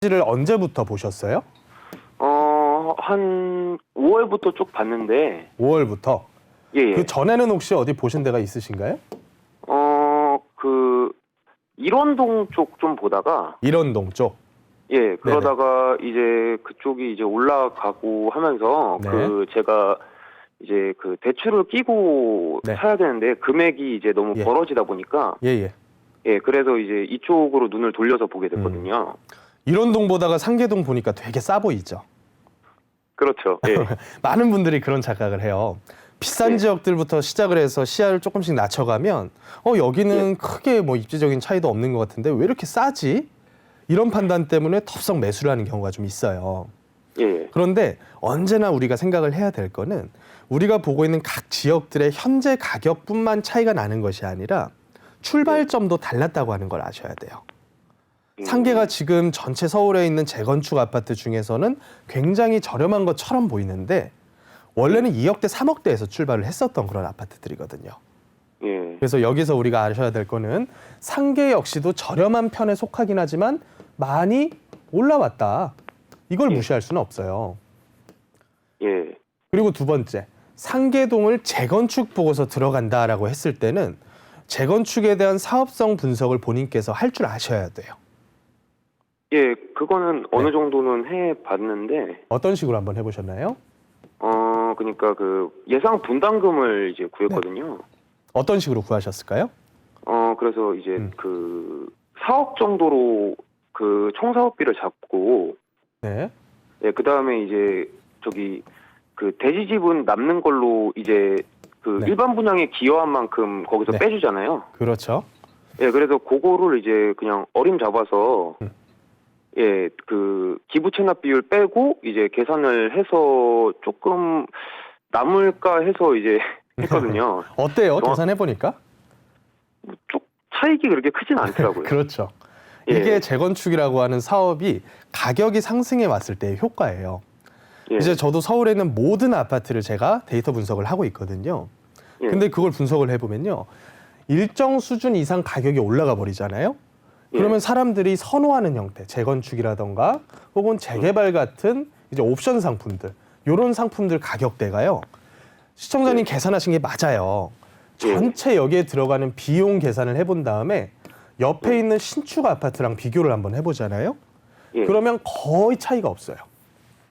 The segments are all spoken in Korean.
를 언제부터 보셨어요? 한 5월부터 쭉 봤는데, 5월부터. 예, 예. 그 전에는 혹시 어디 보신 데가 있으신가요? 일원동 쪽 좀 보다가, 일원동 쪽. 예, 그러다가 이제 그쪽이 이제 올라가고 하면서, 네. 제가 이제 그 대출을 끼고 네. 사야 되는데, 금액이 이제 너무 예. 벌어지다 보니까, 예예. 예, 그래서 이제 이쪽으로 눈을 돌려서 보게 됐거든요. 일원동 보다가 상계동 보니까 되게 싸 보이죠. 그렇죠. 예. 많은 분들이 그런 착각을 해요. 비싼 예. 지역들부터 시작을 해서 시야를 조금씩 낮춰가면 여기는 크게 뭐 입지적인 차이도 없는 것 같은데 왜 이렇게 싸지? 이런 판단 때문에 덥석 매수를 하는 경우가 좀 있어요. 예. 그런데 언제나 우리가 생각을 해야 될 거는 우리가 보고 있는 각 지역들의 현재 가격뿐만 차이가 나는 것이 아니라 출발점도 달랐다고 하는 걸 아셔야 돼요. 상계가 지금 전체 서울에 있는 재건축 아파트 중에서는 굉장히 저렴한 것처럼 보이는데 원래는 2억대, 3억대에서 출발을 했었던 그런 아파트들이거든요. 예. 그래서 여기서 우리가 아셔야 될 거는 상계 역시도 저렴한 편에 속하긴 하지만 많이 올라왔다. 이걸 무시할 수는 없어요. 예. 그리고 두 번째, 상계동을 재건축 보고서 들어간다라고 했을 때는 재건축에 대한 사업성 분석을 본인께서 할 줄 아셔야 돼요. 예, 그거는 어느 네. 정도는 해봤는데, 어떤 식으로 한번 해보셨나요? 그러니까 그 예상 분담금을 이제 구했거든요. 어떤 식으로 구하셨을까요? 그래서 이제 그 4억 정도로 그 총사업비를 잡고, 네. 예, 그 다음에 이제 저기 그 대지집은 남는 걸로 이제 그 네. 일반 분양에 기여한 만큼 거기서 네. 빼주잖아요. 그렇죠. 예, 그래서 그거를 이제 그냥 어림잡아서 예, 그 기부 체납 비율 빼고 이제 계산을 해서 조금 남을까 해서 이제 했거든요. 어때요? 계산해보니까? 쪽 차익이 그렇게 크진 않더라고요. 그렇죠. 예. 이게 재건축이라고 하는 사업이 가격이 상승해 왔을 때의 효과예요. 예. 이제 저도 서울에 있는 모든 아파트를 제가 데이터 분석을 하고 있거든요. 예. 근데 그걸 분석을 해보면요. 일정 수준 이상 가격이 올라가 버리잖아요. 그러면 사람들이 선호하는 형태, 재건축이라던가 혹은 재개발 같은 이제 옵션 상품들, 이런 상품들 가격대가요. 시청자님 계산하신 게 맞아요. 전체 여기에 들어가는 비용 계산을 해본 다음에 옆에 있는 신축 아파트랑 비교를 한번 해보잖아요. 예. 그러면 거의 차이가 없어요.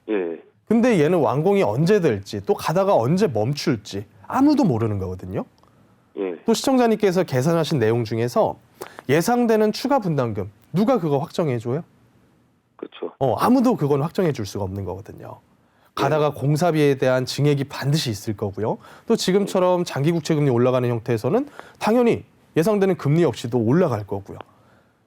예. 근데 얘는 완공이 언제 될지 또 가다가 언제 멈출지 아무도 모르는 거거든요. 예. 또 시청자님께서 계산하신 내용 중에서 예상되는 추가 분담금 누가 그거 확정해줘요? 그렇죠. 아무도 그건 확정해 줄 수가 없는 거거든요. 가다가 공사비에 대한 증액이 반드시 있을 거고요. 또 지금처럼 장기 국채 금리 올라가는 형태에서는 당연히 예상되는 금리 역시도 올라갈 거고요.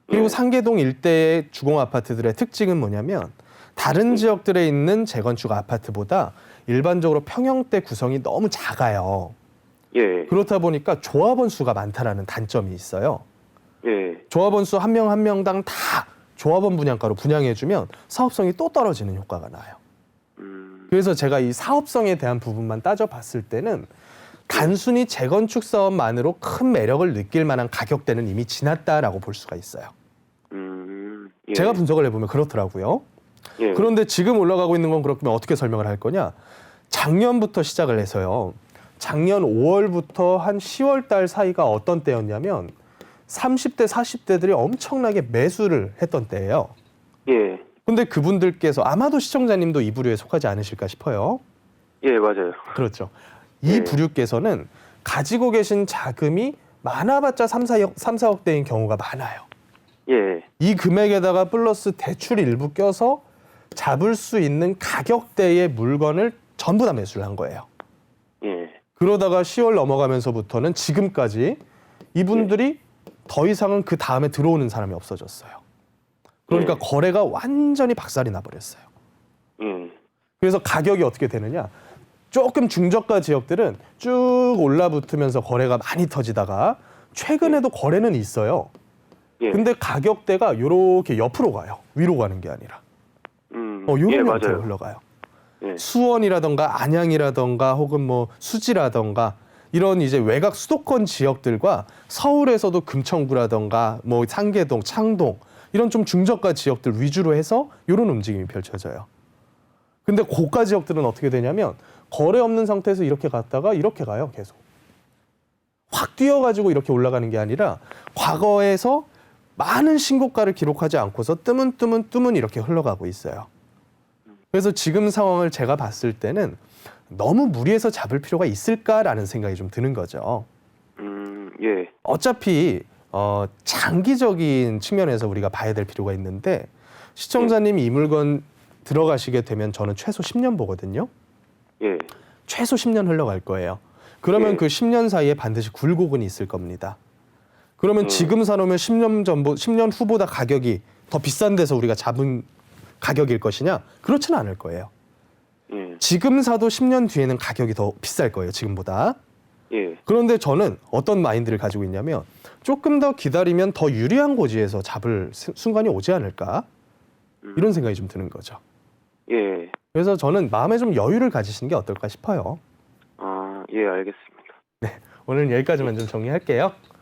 그리고 상계동 일대의 주공 아파트들의 특징은 뭐냐면 다른 지역들에 있는 재건축 아파트보다 일반적으로 평형대 구성이 너무 작아요. 예. 그렇다 보니까 조합원 수가 많다라는 단점이 있어요. 예. 조합원 수 한 명 한 명당 다 조합원 분양가로 분양해주면 사업성이 또 떨어지는 효과가 나요. 그래서 제가 이 사업성에 대한 부분만 따져봤을 때는 단순히 재건축 사업만으로 큰 매력을 느낄 만한 가격대는 이미 지났다라고 볼 수가 있어요. 예. 제가 분석을 해보면 그렇더라고요. 예. 그런데 지금 올라가고 있는 건 그렇다면 어떻게 설명을 할 거냐? 작년부터 시작을 해서요. 작년 5월부터 한 10월 달 사이가 어떤 때였냐면 30대, 40대들이 엄청나게 매수를 했던 때예요. 예. 근데 그분들께서 아마도 시청자님도 이 부류에 속하지 않으실까 싶어요. 예, 맞아요. 그렇죠. 이 네. 부류께서는 가지고 계신 자금이 많아봤자 3, 4억대인 경우가 많아요. 예. 이 금액에다가 플러스 대출이 일부 껴서 잡을 수 있는 가격대의 물건을 전부 다 매수를 한 거예요. 예. 그러다가 10월 넘어가면서부터는 지금까지 이분들이 더 이상은 그 다음에 들어오는 사람이 없어졌어요. 그러니까 거래가 완전히 박살이 나버렸어요. 예. 그래서 가격이 어떻게 되느냐. 조금 중저가 지역들은 쭉 올라붙으면서 거래가 많이 터지다가 최근에도 거래는 있어요. 예. 근데 가격대가 이렇게 옆으로 가요. 위로 가는 게 아니라. 이런 예, 형태로 맞아요. 흘러가요. 예. 수원이라던가 안양이라던가 혹은 뭐 수지라던가 이런 이제 외곽 수도권 지역들과 서울에서도 금천구라던가 뭐 상계동, 창동 이런 좀 중저가 지역들 위주로 해서 이런 움직임이 펼쳐져요. 근데 고가 지역들은 어떻게 되냐면 거래 없는 상태에서 이렇게 갔다가 이렇게 가요. 계속. 확 뛰어가지고 이렇게 올라가는 게 아니라 과거에서 많은 신고가를 기록하지 않고서 뜨문 이렇게 흘러가고 있어요. 그래서 지금 상황을 제가 봤을 때는 너무 무리해서 잡을 필요가 있을까라는 생각이 좀 드는 거죠. 예. 어차피 장기적인 측면에서 우리가 봐야 될 필요가 있는데 시청자님이 이 물건 들어가시게 되면 저는 최소 10년 보거든요. 예. 최소 10년 흘러갈 거예요. 그러면 예. 그 10년 사이에 반드시 굴곡은 있을 겁니다. 그러면 지금 사놓으면 10년 후보다 가격이 더 비싼 데서 우리가 잡은 가격일 것이냐? 그렇지는 않을 거예요. 예. 지금 사도 10년 뒤에는 가격이 더 비쌀 거예요. 지금보다. 예. 그런데 저는 어떤 마인드를 가지고 있냐면 조금 더 기다리면 더 유리한 고지에서 잡을 순간이 오지 않을까? 이런 생각이 좀 드는 거죠. 예. 그래서 저는 마음에 좀 여유를 가지시는 게 어떨까 싶어요. 예, 알겠습니다. 오늘 여기까지만 좀 정리할게요.